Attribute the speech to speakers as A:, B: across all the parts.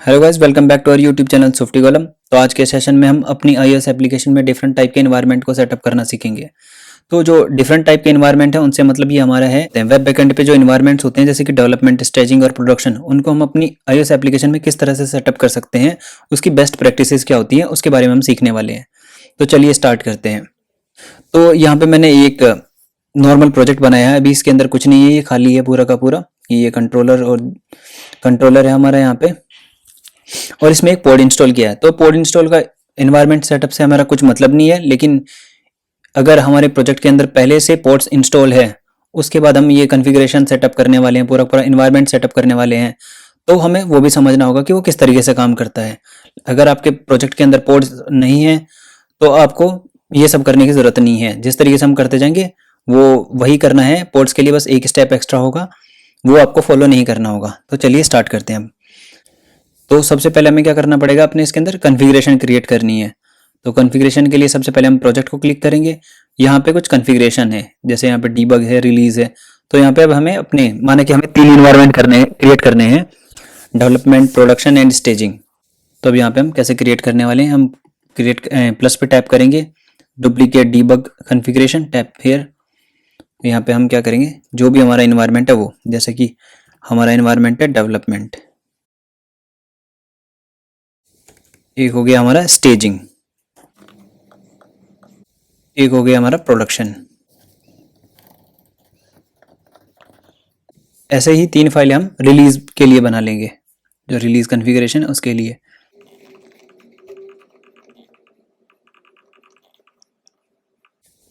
A: Hello guys, welcome back to our YouTube channel Softy Column. तो आज के session में हम अपनी iOS एप्लीकेशन में डिफरेंट टाइप के एनवायरनमेंट को सेटअप करना सीखेंगे। तो जो डिफरेंट टाइप के एनवायरनमेंट है उनसे मतलब ये हमारा है वेब बैकएंड पे जो एनवायरनमेंट्स होते हैं जैसे कि डेवलपमेंट, स्टेजिंग और प्रोडक्शन, उनको हम अपनी iOS एप्लीकेशन में किस तरह से सेटअप कर सकते हैं, उसकी बेस्ट प्रैक्टिसेस क्या होती हैं उसके बारे में हम सीखने वाले हैं। तो चलिए स्टार्ट करते हैं। तो यहाँ पे मैंने एक नॉर्मल प्रोजेक्ट बनाया है। अभी इसके अंदर कुछ नहीं है, ये खाली है पूरा का पूरा। ये कंट्रोलर है हमारा यहाँ पे, और इसमें एक पॉड इंस्टॉल किया है। तो पॉड इंस्टॉल का एनवायरनमेंट सेटअप से हमारा कुछ मतलब नहीं है, लेकिन अगर हमारे प्रोजेक्ट के अंदर पहले से पॉड्स इंस्टॉल है, उसके बाद हम ये कॉन्फ़िगरेशन सेटअप करने वाले हैं, पूरा पूरा एनवायरनमेंट सेटअप करने वाले हैं, तो हमें वो भी समझना होगा कि वो किस तरीके से काम करता है। अगर आपके प्रोजेक्ट के अंदर पॉड्स नहीं है तो आपको ये सब करने की ज़रूरत नहीं है। जिस तरीके से हम करते जाएंगे वो वही करना है। पॉड्स के लिए बस एक स्टेप एक्स्ट्रा होगा, वो आपको फॉलो नहीं करना होगा। तो चलिए स्टार्ट करते हैं हम। तो सबसे पहले हमें क्या करना पड़ेगा, अपने इसके अंदर कॉन्फ़िगरेशन क्रिएट करनी है। तो कॉन्फ़िगरेशन के लिए सबसे पहले हम प्रोजेक्ट को क्लिक करेंगे। यहाँ पे कुछ कॉन्फ़िगरेशन है, जैसे यहाँ पे डीबग है, रिलीज है। तो यहाँ पे अब हमें अपने माने कि हमें 3 एनवायरनमेंट क्रिएट करने हैं, डेवलपमेंट, प्रोडक्शन एंड स्टेजिंग। तो अब यहाँ पे हम कैसे क्रिएट करने वाले हैं, हम क्रिएट प्लस पे टैप करेंगे, duplicate debug configuration, tap here. यहाँ पे हम क्या करेंगे, जो भी हमारा एनवायरनमेंट है वो, जैसे कि हमारा एनवायरनमेंट है डेवलपमेंट, एक हो गया हमारा स्टेजिंग, एक हो गया हमारा प्रोडक्शन। ऐसे ही 3 फाइलें हम रिलीज के लिए बना लेंगे, जो रिलीज कॉन्फ़िगरेशन है उसके लिए।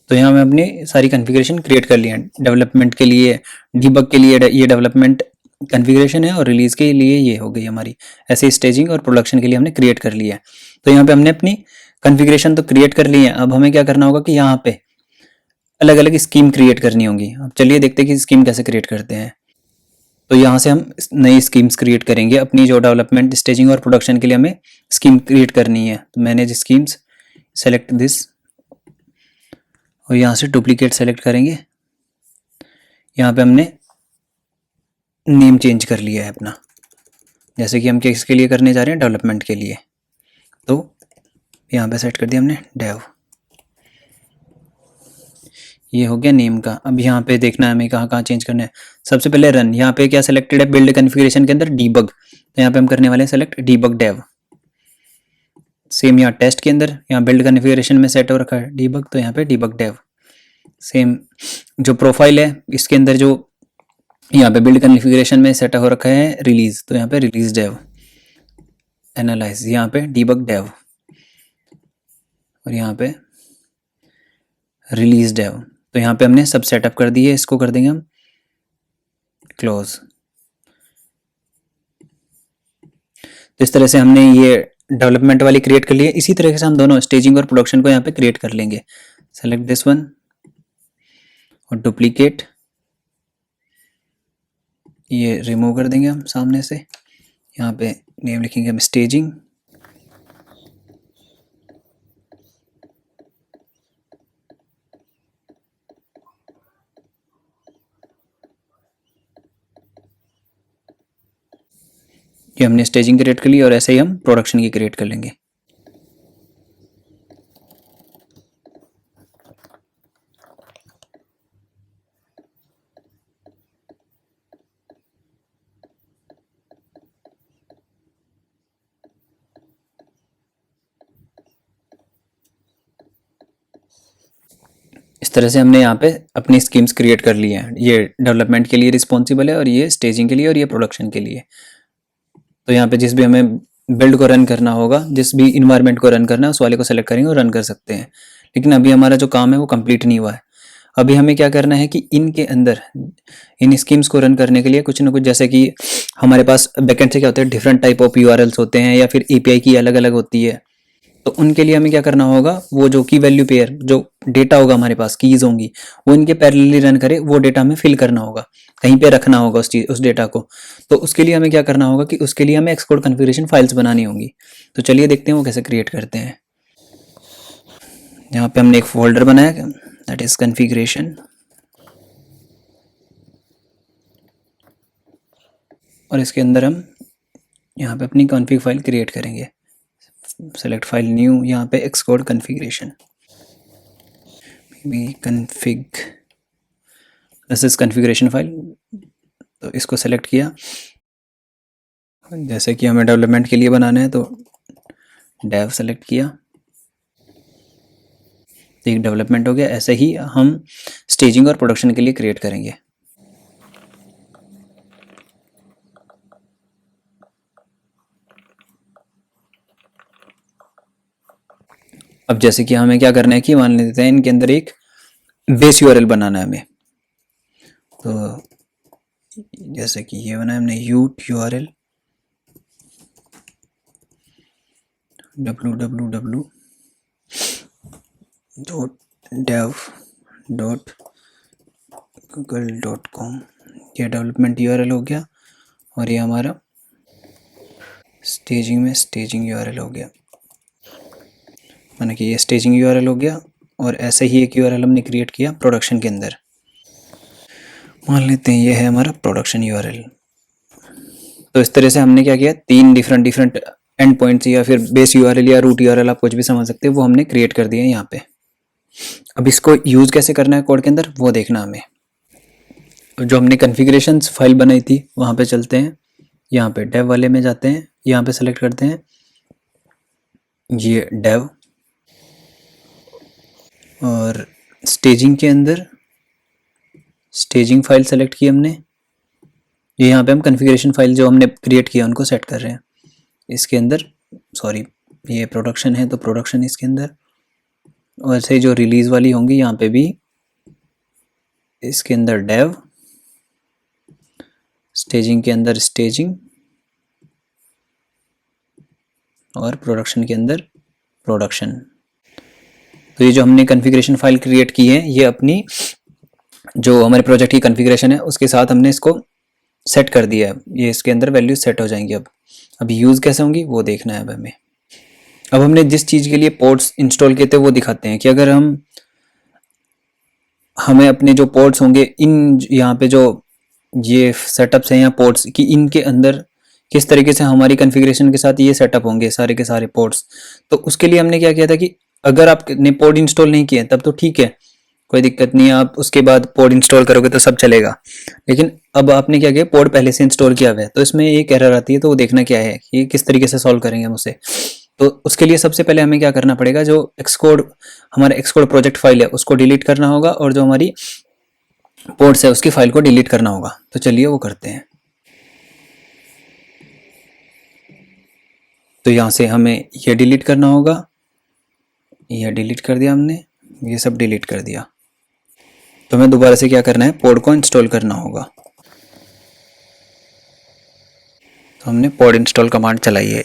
A: तो यहाँ मैं अपनी सारी कॉन्फ़िगरेशन क्रिएट कर लिया। डेवलपमेंट के लिए, डीबग के लिए ये डेवलपमेंट कॉन्फ़िगरेशन है, और रिलीज के लिए ये हो गई हमारी। ऐसे स्टेजिंग और प्रोडक्शन के लिए हमने क्रिएट कर लिया है। तो यहाँ पे हमने अपनी कॉन्फ़िगरेशन तो क्रिएट कर ली है। अब हमें क्या करना होगा कि यहाँ पे अलग अलग स्कीम क्रिएट करनी होगी। अब चलिए देखते हैं कि स्कीम कैसे क्रिएट करते हैं। तो यहाँ से हम नई स्कीम्स क्रिएट करेंगे अपनी, जो डेवलपमेंट, स्टेजिंग और प्रोडक्शन के लिए हमें स्कीम क्रिएट करनी है। तो मैनेज स्कीम्स, सेलेक्ट दिस, और यहाँ से डुप्लीकेट सेलेक्ट करेंगे। यहाँ पे हमने नेम चेंज कर लिया है अपना, जैसे कि हम किसके लिए करने जा रहे हैं, डेवलपमेंट के लिए। तो यहाँ पे सेट कर दिया हमने डेव, ये हो गया नेम का। अब यहाँ पे देखना है हमें कहाँ कहाँ चेंज करना है। सबसे पहले रन, यहाँ पे क्या सेलेक्टेड है, बिल्ड कॉन्फ़िगरेशन के अंदर डीबग, तो यहाँ पे हम करने वाले हैं सेलेक्ट डीबग डेव। सेम यहाँ टेस्ट के अंदर, यहाँ बिल्ड कॉन्फ़िगरेशन में सेट हो रखा है डीबग, तो यहाँ पे डीबग डेव। सेम जो प्रोफाइल है इसके अंदर, जो यहाँ पे बिल्ड कॉन्फ़िगरेशन में सेट हो रखा है रिलीज, तो यहाँ पे रिलीज डेव। एनालाइज, यहाँ पे डीबग डेव, और यहाँ पे रिलीज डेव। तो यहाँ पे हमने सब सेटअप कर दिए, इसको कर देंगे हम क्लोज। तो इस तरह से हमने ये डेवलपमेंट वाली क्रिएट कर ली है। इसी तरीके से हम दोनों स्टेजिंग और प्रोडक्शन को यहाँ पे क्रिएट कर लेंगे। सेलेक्ट दिस वन और डुप्लीकेट, ये रिमूव कर देंगे हम सामने से। यहाँ पे नेम लिखेंगे हम स्टेजिंग, ये हमने स्टेजिंग क्रिएट कर ली, और ऐसे ही हम प्रोडक्शन की क्रिएट कर लेंगे। इस तरह से हमने यहाँ पे अपनी स्कीम्स क्रिएट कर ली हैं। ये डेवलपमेंट के लिए रिस्पॉन्सिबल है, और ये स्टेजिंग के लिए, और ये प्रोडक्शन के लिए। तो यहाँ पे जिस भी हमें बिल्ड को रन करना होगा, जिस भी इन्वायरमेंट को रन करना है, उस वाले को सेलेक्ट करेंगे और रन कर सकते हैं। लेकिन अभी हमारा जो काम है वो कंप्लीट नहीं हुआ है। अभी हमें क्या करना है कि इनके अंदर इन स्कीम्स को रन करने के लिए कुछ ना कुछ, जैसे कि हमारे पास बैकएंड से क्या होता है, डिफरेंट टाइप ऑफ यूआरएल्स होते हैं, या फिर एपीआई की अलग अलग होती है। तो उनके लिए हमें क्या करना होगा, वो जो की वैल्यू पेयर, जो डेटा होगा हमारे पास, कीज होंगी, वो इनके पैरेलली रन करे, वो डेटा हमें फिल करना होगा, कहीं पे रखना होगा उस डेटा को। तो उसके लिए हमें क्या करना होगा कि उसके लिए हमें एक्सकोड कॉन्फ़िगरेशन फाइल्स बनानी होंगी। तो चलिए देखते हैं वो कैसे क्रिएट करते हैं। यहाँ पे हमने एक फोल्डर बनाया, दैट इज कॉन्फ़िगरेशन, और इसके अंदर हम यहाँ पे अपनी कॉन्फ़िग फाइल क्रिएट करेंगे। सेलेक्ट फाइल न्यू, यहाँ पे Xcode configuration, may be config, this is configuration file. तो इसको सेलेक्ट किया, जैसे कि हमें डेवलपमेंट के लिए बनाना है तो डेव सेलेक्ट किया, एक डेवलपमेंट हो गया। ऐसे ही हम स्टेजिंग और प्रोडक्शन के लिए क्रिएट करेंगे। अब जैसे कि हमें क्या करना है कि मान लेते हैं इनके अंदर एक बेस यूआरएल बनाना है हमें। तो जैसे कि ये बनाया हमने यूट यूआरएल www.dev.google.com, ये डेवलपमेंट यूआरएल हो गया। और ये हमारा स्टेजिंग में स्टेजिंग यूआरएल हो गया, माना कि ये स्टेजिंग यूआरएल हो गया। और ऐसे ही एक यूआरएल हमने क्रिएट किया प्रोडक्शन के अंदर, मान लेते हैं ये है हमारा प्रोडक्शन यूआरएल। तो इस तरह से हमने क्या किया, 3 डिफरेंट एंड पॉइंट्स या फिर बेस यूआरएल या रूट यूआरएल, आप कुछ भी समझ सकते हैं, वो हमने क्रिएट कर दिया यहाँ पे। अब इसको यूज़ कैसे करना है कोड के अंदर वो देखना हमें। जो हमने कॉन्फ़िगरेशंस फाइल बनाई थी वहाँ पे चलते हैं, यहाँ पे डेव वाले में जाते हैं, यहाँ पे सेलेक्ट करते हैं ये डेव, और स्टेजिंग के अंदर स्टेजिंग फाइल सेलेक्ट की हमने। ये यहाँ पे हम कॉन्फ़िगरेशन फाइल जो हमने क्रिएट किया उनको सेट कर रहे हैं इसके अंदर। सॉरी, ये प्रोडक्शन है तो प्रोडक्शन इसके अंदर, और ऐसे जो रिलीज़ वाली होंगी यहाँ पे भी इसके अंदर डेव, स्टेजिंग के अंदर स्टेजिंग, और प्रोडक्शन के अंदर प्रोडक्शन। तो ये जो हमने कॉन्फ़िगरेशन फाइल क्रिएट की है ये अपनी जो हमारे प्रोजेक्ट की कॉन्फ़िगरेशन है उसके साथ हमने इसको सेट कर दिया है। ये इसके अंदर वैल्यूज सेट हो जाएंगी। अब यूज़ कैसे होंगी वो देखना है अब हमें। अब हमने जिस चीज़ के लिए पोर्ट्स इंस्टॉल किए थे वो दिखाते हैं कि अगर हमें अपने जो पोर्ट्स होंगे इन यहाँ पे जो ये सेटअप्स हैं या पोर्ट्स की, इनके अंदर किस तरीके से हमारी कॉन्फ़िगरेशन के साथ ये सेटअप होंगे सारे के सारे पोर्ट्स। तो उसके लिए हमने क्या किया था कि अगर आपने पोर्ट इंस्टॉल नहीं किए तब तो ठीक है, कोई दिक्कत नहीं है, आप उसके बाद पोर्ट इंस्टॉल करोगे तो सब चलेगा। लेकिन अब आपने क्या किया, पोर्ट पहले से इंस्टॉल किया हुआ है तो इसमें एक एरर आती है, तो वो देखना क्या है कि किस तरीके से सॉल्व करेंगे हम उसे। तो उसके लिए सबसे पहले हमें क्या करना पड़ेगा, जो एक्सकोड हमारा एक्सकोड प्रोजेक्ट फाइल है उसको डिलीट करना होगा, और जो हमारी पोर्ट्स है उसकी फाइल को डिलीट करना होगा। तो चलिए वो करते हैं। तो यहाँ से हमें ये डिलीट करना होगा, यह डिलीट कर दिया हमने, ये सब डिलीट कर दिया। तो हमें दोबारा से क्या करना है, पोर्ट को इंस्टॉल करना होगा। तो हमने पोर्ट इंस्टॉल कमांड चलाई है।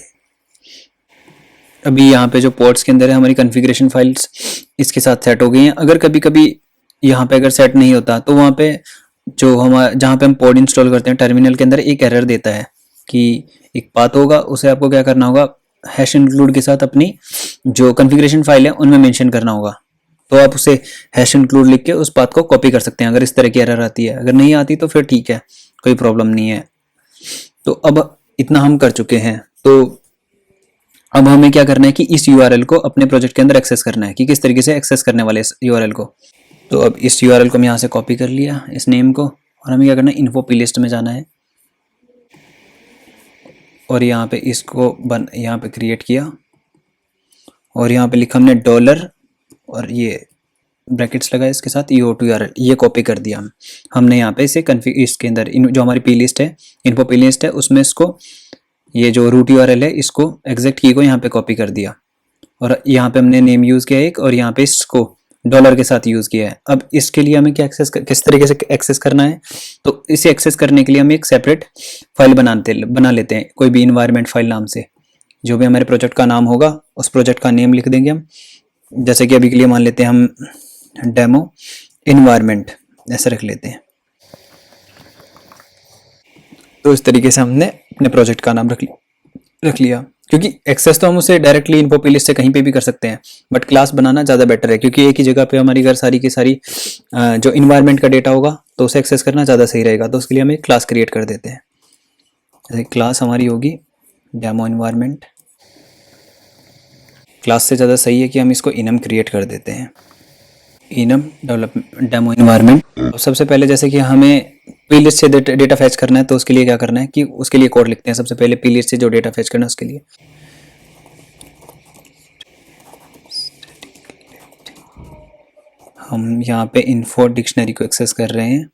A: अभी यहाँ पे जो पोर्ट्स के अंदर है हमारी कॉन्फ़िगरेशन फाइल्स इसके साथ सेट हो गई हैं। अगर कभी कभी यहाँ पे अगर सेट नहीं होता तो वहाँ पे जो हमारा जहाँ पे हम पोर्ट इंस्टॉल करते हैं टर्मिनल के अंदर एक एरर देता है कि एक पाथ होगा, उसे आपको क्या करना होगा, हैश इंक्लूड के साथ अपनी जो कॉन्फ़िगरेशन फाइल है उनमें मेंशन करना होगा। तो आप उसे हैश इंक्लूड लिख के उस पाथ को कॉपी कर सकते हैं अगर इस तरह की एरर आती है। अगर नहीं आती तो फिर ठीक है, कोई प्रॉब्लम नहीं है। तो अब इतना हम कर चुके हैं। तो अब हमें क्या करना है कि इस यूआरएल को अपने प्रोजेक्ट के अंदर एक्सेस करना है कि किस तरीके से एक्सेस करने वाले इस यूआरएल को। तो अब इस यूआरएल को हम यहाँ से कॉपी कर लिया, इस नेम को, और हमें क्या करना है, इन्फो प्लेलिस्ट में जाना है, और यहाँ पे इसको यहाँ पे क्रिएट किया, और यहाँ पे लिखा हमने डॉलर, और ये ब्रैकेट्स लगाए इसके साथ EO2 URL, ये कॉपी कर दिया हमने यहाँ पे इसे इसके अंदर जो हमारी पी लिस्ट है, इन्फो पी लिस्ट है, उसमें इसको ये जो रूट URL है इसको एग्जैक्ट की को यहाँ पे कॉपी कर दिया, और यहाँ पे हमने नेम यूज़ किया एक, और यहाँ पे इसको डॉलर के साथ यूज़ किया है। अब इसके लिए हमें क्या किस तरीके से एक्सेस करना है, तो इसे एक्सेस करने के लिए हम एक सेपरेट फाइल बना लेते हैं, कोई भी इन्वायरमेंट फाइल नाम से। जो भी हमारे प्रोजेक्ट का नाम होगा उस प्रोजेक्ट का नेम लिख देंगे हम। जैसे कि अभी के लिए मान लेते हैं हम डेमो इन्वायरमेंट, ऐसे रख लेते हैं। तो इस तरीके से हमने अपने प्रोजेक्ट का नाम रख लिया, क्योंकि एक्सेस तो हम उसे डायरेक्टली इन्फो प्लेलिस्ट से कहीं पे भी कर सकते हैं, बट क्लास बनाना ज़्यादा बेटर है, क्योंकि एक ही जगह पे हमारी सारी की सारी जो इन्वायरमेंट का डेटा होगा तो उसे एक्सेस करना ज़्यादा सही रहेगा। तो उसके लिए हम एक क्लास क्रिएट कर देते हैं। जैसे क्लास हमारी होगी डेमो इन्वायरमेंट। क्लास से ज़्यादा सही है कि हम इसको इनम क्रिएट कर देते हैं, इनम डेवलपमेंट डेमो इन्वायरमेंट। तो सबसे पहले जैसे कि हमें पी लिस्ट से डेटा फैच करना है, तो उसके लिए क्या करना है कि उसके लिए कोड लिखते हैं। सबसे पहले पी लिस्ट से जो डेटा फैच करना है उसके लिए हम यहाँ पे इन्फो डिक्शनरी को एक्सेस कर रहे हैं,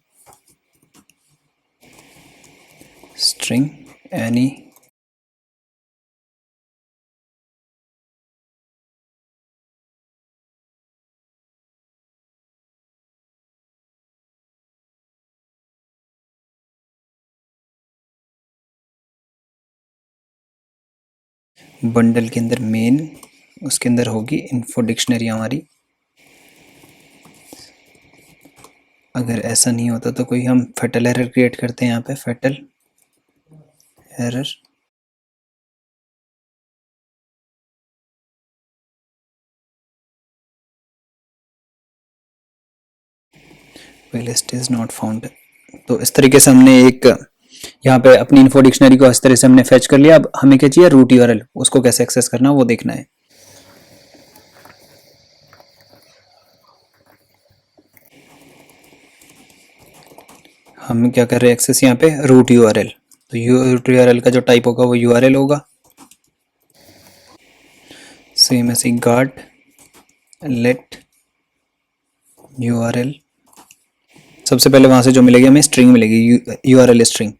A: स्ट्रिंग एनी बंडल के अंदर मेन, उसके अंदर होगी इन्फो डिक्शनरी हमारी। अगर ऐसा नहीं होता तो कोई हम फैटल एरर क्रिएट करते हैं यहाँ पे, fatal error. List is not found. तो इस तरीके से हमने एक यहाँ पे अपनी इन्फो डिक्शनरी को इस तरह से हमने फैच कर लिया। अब हमें क्या चाहिए, रूट यूआरएल, उसको कैसे एक्सेस करना वो देखना है। हम क्या कर रहे हैं, एक्सेस यहाँ पे रूट यूआरएल। तो रूट यूआरएल का जो टाइप होगा वो यूआरएल होगा, सेम ऐसे गार्ड लेट यूआरएल। सबसे पहले वहां से जो मिलेगी हमें स्ट्रिंग मिलेगी, URL string,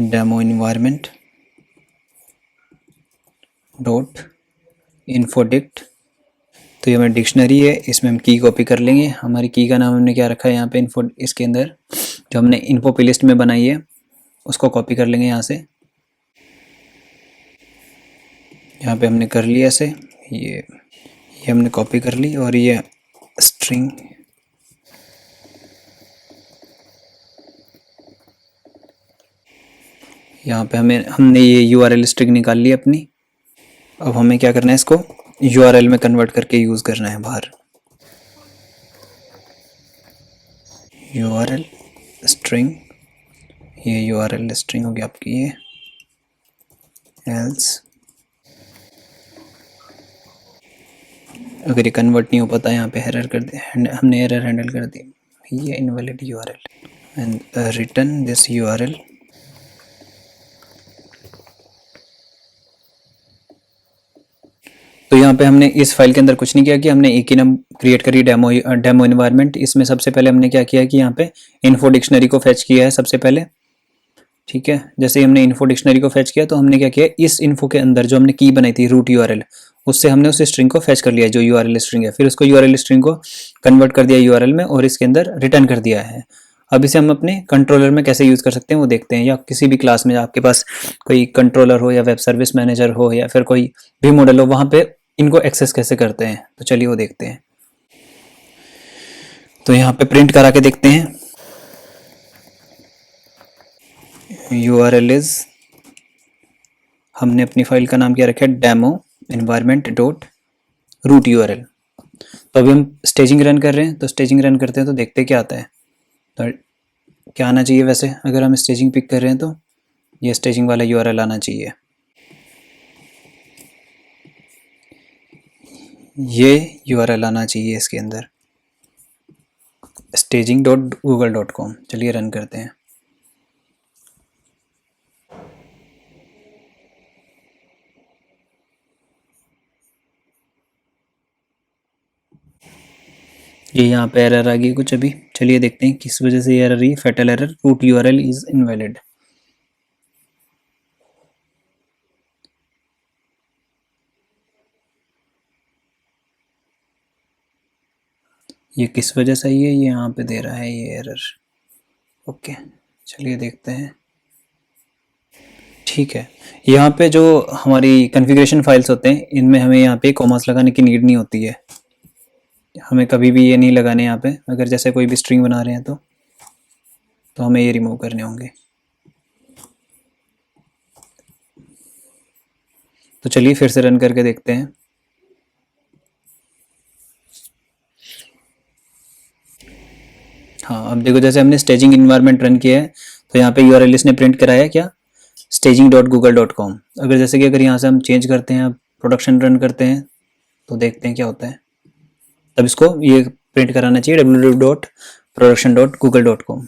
A: demo environment dot info dict. तो ये हमारी डिक्शनरी है, इसमें हम की कॉपी कर लेंगे। हमारी की का नाम हमने क्या रखा है यहाँ पे, इन्फो। इसके अंदर जो हमने इन्फो प्ले लिस्ट में बनाई है उसको कॉपी कर लेंगे यहाँ से। यहाँ पे हमने कर लिया ऐसे, ये हमने कॉपी कर ली, और ये स्ट्रिंग यहाँ पे हमने ये यूआरएल स्ट्रिंग निकाल ली अपनी। अब हमें क्या करना है, इसको यूआरएल में कन्वर्ट करके यूज़ करना है बाहर। यूआरएल स्ट्रिंग, ये यूआरएल स्ट्रिंग होगी आपकी ये, एल्स। अगर ये कन्वर्ट नहीं हो पाता, यहाँ पे एरर कर दे, हमने एरर हैंडल कर दी, ये invalid URL and return this URL. तो यहाँ पे हमने इस फाइल के अंदर कुछ नहीं किया कि हमने एक ही नाम क्रिएट करी, डेमो इन्वायरमेंट। इसमें सबसे पहले हमने क्या किया कि यहाँ पे इन्फो डिक्शनरी को फैच किया है सबसे पहले, ठीक है। जैसे ही हमने इन्फो डिक्शनरी को फैच किया तो हमने क्या किया, इस इन्फो के अंदर जो हमने की बनाई थी रूट यूआरएल, उससे हमने उस स्ट्रिंग को फैच कर लिया जो यूआरएल स्ट्रिंग है। फिर उसको यूआरएल स्ट्रिंग को कन्वर्ट कर दिया यूआरएल में और इसके अंदर रिटर्न कर दिया है। अब इसे हम अपने कंट्रोलर में कैसे यूज़ कर सकते हैं वो देखते हैं, या किसी भी क्लास में आपके पास कोई कंट्रोलर हो या वेब सर्विस मैनेजर हो या फिर कोई भी मॉडल हो, वहाँ पे इनको एक्सेस कैसे करते हैं। तो चलिए वो देखते हैं। तो यहाँ पे प्रिंट करा के देखते हैं, यूआरएल इज, हमने अपनी फाइल का नाम क्या रखा है, demo environment dot root URL. तो अभी हम स्टेजिंग रन कर रहे हैं, तो स्टेजिंग रन करते हैं तो देखते क्या आता है। तो क्या आना चाहिए वैसे, अगर हम स्टेजिंग पिक कर रहे हैं तो ये स्टेजिंग वाला यूआरएल आना चाहिए, ये यूआरएल आना चाहिए इसके अंदर, staging.google.com। चलिए रन करते हैं। ये यहाँ पे एरर आ गई कुछ अभी, चलिए देखते हैं किस वजह से एरर रही। Fatal error, root URL is invalid. ये किस वजह से आई है, ये यहाँ पे दे रहा है ये एरर। ओके चलिए देखते हैं। ठीक है, यहाँ पे जो हमारी कॉन्फ़िगरेशन फाइल्स होते हैं इनमें हमें यहाँ पे कॉमास लगाने की नीड नहीं होती है, हमें कभी भी ये नहीं लगाने यहाँ पे। अगर जैसे कोई भी स्ट्रिंग बना रहे हैं तो हमें ये रिमूव करने होंगे। तो चलिए फिर से रन करके देखते हैं। हाँ अब देखो, जैसे हमने स्टेजिंग इन्वायरमेंट रन किया है तो यहाँ पे यूआरएल इसने प्रिंट कराया क्या, staging.google.com। अगर जैसे कि अगर यहाँ से हम चेंज करते हैं, प्रोडक्शन रन करते हैं तो देखते हैं क्या होता है। तब इसको ये प्रिंट कराना चाहिए www.production.google.com।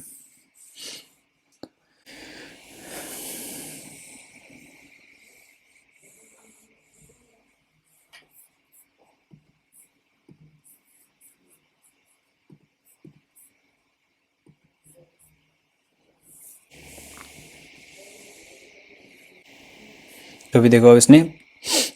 A: तो अभी देखो, अब इसने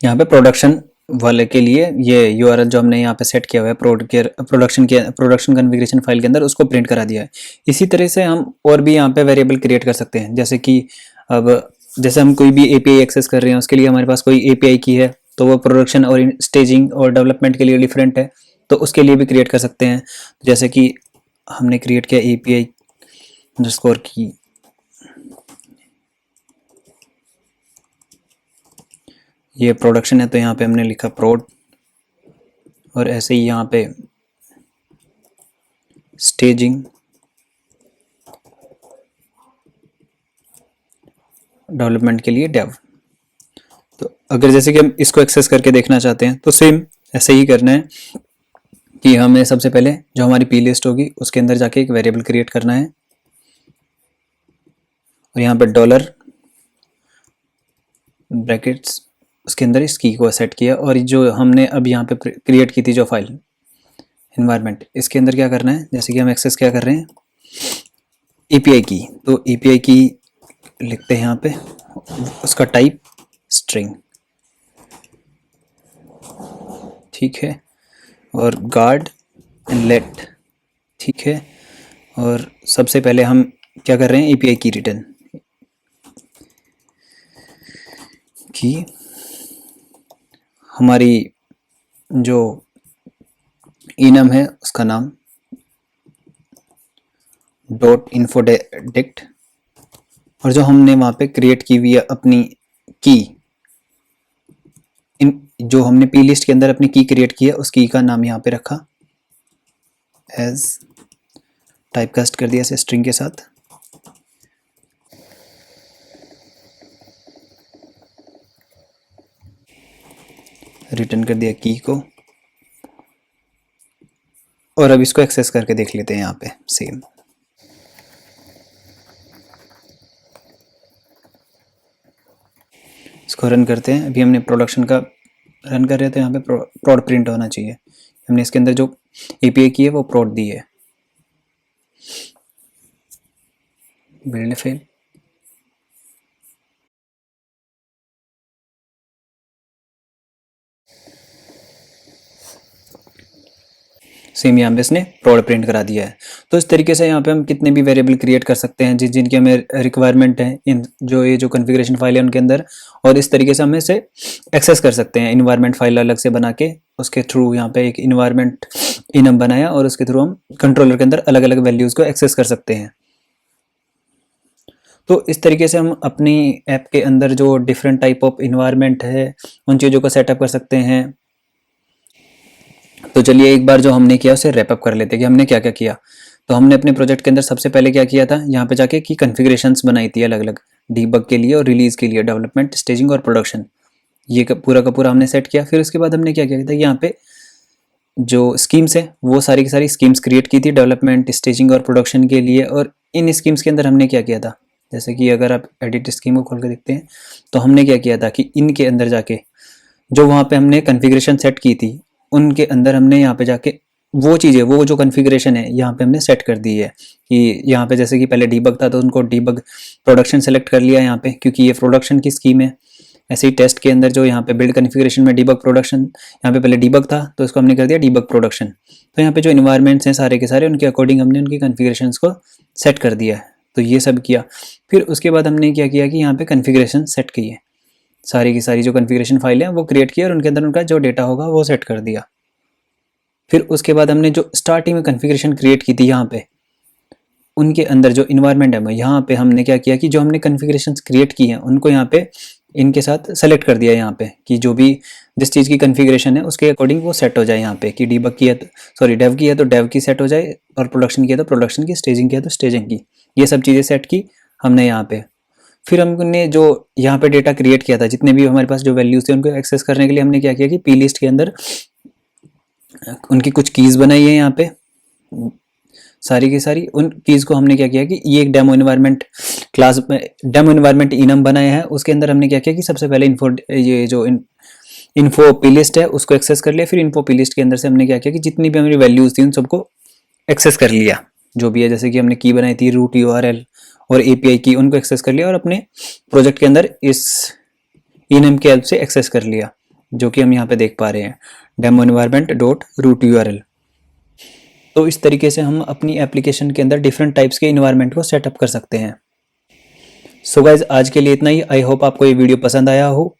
A: यहाँ पे प्रोडक्शन वाले के लिए ये यूआरएल जो हमने यहाँ पे सेट किया हुआ है प्रोडक्शन कॉन्फ़िगरेशन फाइल के अंदर, उसको प्रिंट करा दिया है। इसी तरह से हम और भी यहाँ पे वेरिएबल क्रिएट कर सकते हैं। जैसे कि अब जैसे हम कोई भी एपीआई एक्सेस कर रहे हैं, उसके लिए हमारे पास कोई एपीआई की है, तो वो प्रोडक्शन और स्टेजिंग और डेवलपमेंट के लिए डिफरेंट है, तो उसके लिए भी क्रिएट कर सकते हैं। जैसे कि हमने क्रिएट किया एपीआई अंडरस्कोर की, ये प्रोडक्शन है तो यहाँ पे हमने लिखा प्रोड, और ऐसे ही यहाँ पे स्टेजिंग, डेवलपमेंट के लिए डेव। तो अगर जैसे कि हम इसको एक्सेस करके देखना चाहते हैं तो सेम ऐसे ही करना है कि हमें सबसे पहले जो हमारी पी लिस्ट होगी उसके अंदर जाके एक वेरिएबल क्रिएट करना है, और यहाँ पे डॉलर ब्रैकेट्स, उसके अंदर इस की को सेट किया। और जो हमने अब यहाँ पे क्रिएट की थी जो फाइल इन्वायरमेंट, इसके अंदर क्या करना है, जैसे कि हम एक्सेस क्या कर रहे हैं एपीआई की, तो एपीआई की लिखते हैं यहाँ पे, उसका टाइप स्ट्रिंग, ठीक है, और गार्ड एंड लेट, ठीक है। और सबसे पहले हम क्या कर रहे हैं, एपीआई की रिटर्न की हमारी जो इनम है उसका नाम .info-dict, और जो हमने वहाँ पे क्रिएट की हुई है अपनी की, जो हमने पी लिस्ट के अंदर अपनी की क्रिएट की है उस की का नाम यहाँ पे रखा एज, टाइपकास्ट कर दिया इसे स्ट्रिंग के साथ। रिटर्न कर दिया की को, और अब इसको एक्सेस करके देख लेते हैं यहाँ पे सेम। इसको रन करते हैं। अभी हमने प्रोडक्शन का रन कर रहे थे, यहाँ पे प्रोड प्रिंट होना चाहिए। हमने इसके अंदर जो एपीआई की है वो प्रोड दी है। बिल्ड फेल, सेम यहाँ पे इसने प्रोड प्रिंट करा दिया है। तो इस तरीके से यहाँ पे हम कितने भी वेरिएबल क्रिएट कर सकते हैं जिनकी हमें रिक्वायरमेंट है इन जो ये जो कॉन्फ़िगरेशन फाइल है उनके अंदर, और इस तरीके से हम इसे एक्सेस कर सकते हैं। इन्वायरमेंट फाइल अलग से बना के उसके थ्रू यहाँ पे एक इन्वायरमेंट इनम बनाया, और उसके थ्रू हम कंट्रोलर के अंदर अलग अलग वैल्यूज़ को एक्सेस कर सकते हैं। तो इस तरीके से हम अपनी ऐप के अंदर जो डिफरेंट टाइप ऑफ इन्वायरमेंट है उन चीज़ों को सेटअप कर सकते हैं। तो चलिए एक बार जो हमने किया उसे रैप अप कर लेते हैं कि हमने क्या क्या किया। तो हमने अपने प्रोजेक्ट के अंदर सबसे पहले क्या किया था, यहाँ पे जाके की कॉन्फ़िगरेशंस बनाई थी अलग अलग, डीबग के लिए और रिलीज़ के लिए, डेवलपमेंट, स्टेजिंग और प्रोडक्शन, ये पूरा का पूरा हमने सेट किया। फिर उसके बाद हमने क्या किया था, यहाँ पे जो स्कीम्स है वो सारी की सारी स्कीम्स क्रिएट की थी डेवलपमेंट, स्टेजिंग और प्रोडक्शन के लिए। और इन स्कीम्स के अंदर हमने क्या किया था, जैसे कि अगर आप एडिट स्कीम को खोल कर देखते हैं तो हमने क्या किया था कि इनके अंदर जाके जो वहाँ पे हमने कॉन्फ़िगरेशन सेट की थी उनके अंदर हमने यहाँ पे जाके वो चीज़ें, वो जो कॉन्फ़िगरेशन है यहाँ पे हमने सेट कर दी है। कि यहाँ पे जैसे कि पहले डीबग था तो उनको डीबग प्रोडक्शन सेलेक्ट कर लिया यहाँ पे, क्योंकि ये प्रोडक्शन की स्कीम है। ऐसे ही टेस्ट के अंदर जो यहाँ पे बिल्ड कॉन्फ़िगरेशन में डीबग प्रोडक्शन, यहाँ पे पहले डीबग था तो इसको हमने कर दिया डीबग प्रोडक्शन। तो यहाँ पे जो इन्वायरमेंट्स हैं सारे के सारे उनके अकॉर्डिंग हमने उनकी कॉन्फ़िगरेशंस को सेट कर दिया है। तो ये सब किया। फिर उसके बाद हमने क्या किया कि यहाँ पे कॉन्फ़िगरेशन सेट की है, सारी की सारी जो कॉन्फ़िगरेशन फाइल है वो क्रिएट किया और उनके अंदर उनका जो डेटा होगा वो सेट कर दिया। फिर उसके बाद हमने जो स्टार्टिंग में कॉन्फ़िगरेशन क्रिएट की थी यहाँ पे उनके अंदर जो इन्वायरमेंट है यहाँ पे हमने क्या किया कि जो हमने कॉन्फ़िगरेशंस क्रिएट की हैं उनको यहाँ पे इनके साथ सेलेक्ट कर दिया यहाँ पे, कि जो भी जिस चीज़ की कॉन्फ़िगरेशन है उसके अकॉर्डिंग वो सेट हो जाए यहाँ पे, कि डीबग की है तो सॉरी डेव की है तो डेव की सेट हो जाए, और प्रोडक्शन की है तो प्रोडक्शन की, स्टेजिंग की है तो स्टेजिंग की। ये सब चीज़ें सेट की हमने यहाँ पे। फिर हमने जो यहाँ पे डेटा क्रिएट किया था, जितने भी हमारे पास जो वैल्यूज थे उनको एक्सेस करने के लिए हमने क्या किया कि पी लिस्ट के अंदर उनकी कुछ कीज बनाई है। यहाँ पे सारी की सारी उन कीज को हमने क्या किया कि ये एक डेमो इन्वायरमेंट क्लास में डेमो इन्वायरमेंट इनम बनाया है। उसके अंदर हमने क्या किया कि सबसे पहले ये जो इन्फो पी लिस्ट है उसको एक्सेस कर लिया। फिर इन्फो पी लिस्ट के अंदर से हमने क्या किया कि जितनी भी हमारी वैल्यूज थी उन सबको एक्सेस कर लिया, जो भी है। जैसे कि हमने की बनाई थी रूट यूआरएल और एपीआई की, उनको एक्सेस कर लिया और अपने प्रोजेक्ट के अंदर इस इनम की हेल्प से एक्सेस कर लिया, जो कि हम यहाँ पे देख पा रहे हैं demo environment dot root URL. तो इस तरीके से हम अपनी एप्लीकेशन के अंदर डिफरेंट टाइप्स के इन्वायरमेंट को सेटअप कर सकते हैं। सो गाइज, आज के लिए इतना ही। आई होप आपको ये वीडियो पसंद आया हो।